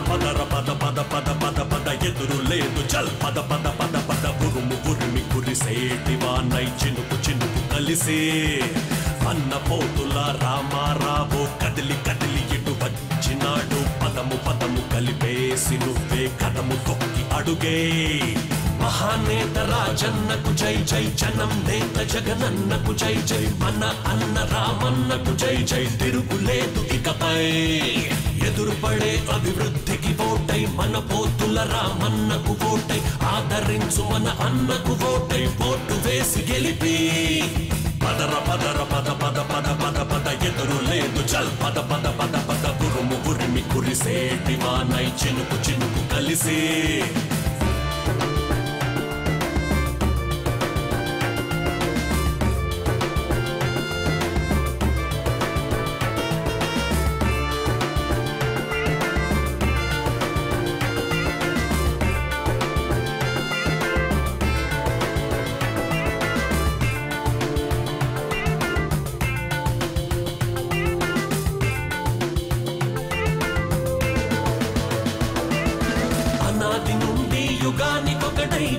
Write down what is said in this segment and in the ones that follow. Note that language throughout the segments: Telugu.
పదర పద పద పద పద పద ఎదురు లేదు చల్ పద పద పద పద ఉరుము ఉరిమి కురిసేటి వానై చినుకు చినుకు కలిసే అన్న పోతుల రామారావు కదిలి కదిలి ఇటు వచ్చినాడు పదము పదము కలిపేసి నువ్వే కదము తొక్కి అడుగే మహానేత రాజన్నకు జై జై జనం నేత జగనన్నకు జై జై మన అన్న రామన్నకు జై జై తిరుగులేదు ఇకపై ఎదురుపడే అభివృద్ధికి ఓటై మన పోతుల రామన్నకు ఓటై ఆదరించు మన అన్నకు ఓటై ఓటు వేసి గెలిపి పదర పదర పద పద పద పద పద ఎదురు లేదు చల్ పద పద పద పద ఉరుము ఉరిమి కురిసేటి వానై చినుకు చినుకు కలిసి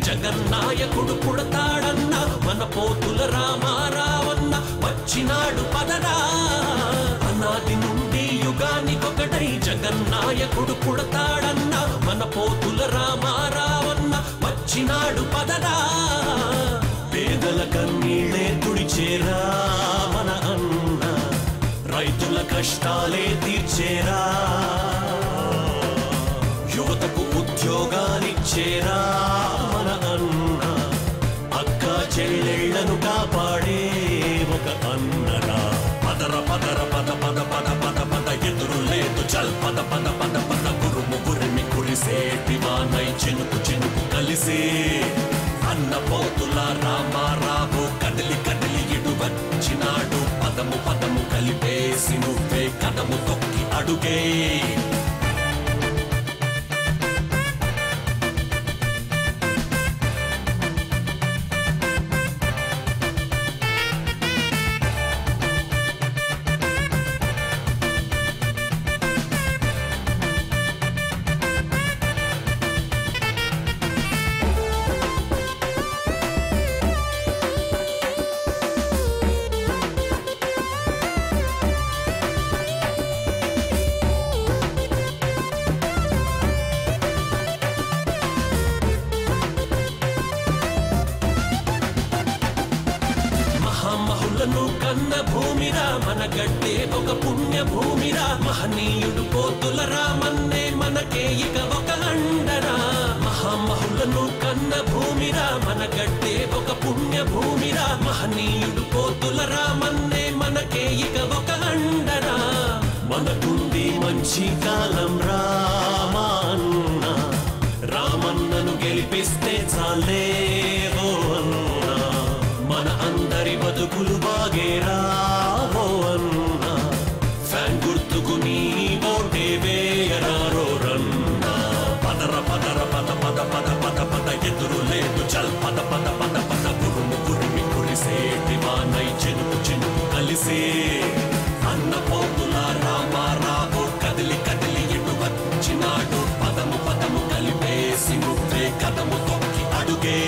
జగన్నాయకుడు పుడతాడన్న మన పోతుల రామారావన్న వచ్చినాడు పదరా అనాది నుండి యుగానికొకటై జగన్నాయకుడు పుడతాడన్న మన పోతుల రామారావన్న వచ్చినాడు పదరా పేదల కన్నీళ్ళే తుడిచేరా మన అన్న రైతుల కష్టాలే తీర్చేరా యువతకు ఉద్యోగాలిచ్చేరా మన అన్న అక్క చెల్లెళ్లను కాపాడే ఒక అన్నరా పదర పదర పద పద పద పద పద ఎదురు లేదు చల్ పద పద పద పద ఉరుము ఉరిమి కురిసేటి వానై చినుకు చినుకు కలిసే అన్న పోతుల రామారావు కదిలి కదిలి ఇటు వచ్చినాడు పదము పదము కలిపేసి నువ్వే కదము తొక్కి అడుగే కన్న భూమిరా మన గడ్డే ఒక పుణ్య భూమిరా మహనీయుడు పోతుల రామన్నే మనకే ఇక ఒక అండరా మహామహులను కన్న భూమిరా మన గడ్డే ఒక పుణ్య భూమిరా మహనీయుడు పోతుల రామన్నే మనకే ఇక ఒక అండరా మనకుంది మంచి కాలం రామన్న రామన్నను గెలిపిస్తే చాలే ఓ అన్నా మన అందరి బతుకులు బాగేరా ఓ అన్నా ఫ్యాన్ గుర్తుకు నీ ఓటే వేయరారో రన్నా పదర పదర పద పద పద పద పద ఎదురు లేదు చల్ పద పద పద పద ఉరుము ఉరిమి కురిసేటి వానై చినుకు చినుకు కలిసే అన్న పోతుల రామారావు కదిలి కదిలి ఇటు వచ్చినాడు పదము పదము కలిపేసి నువ్వే కదము తొక్కి అడుగే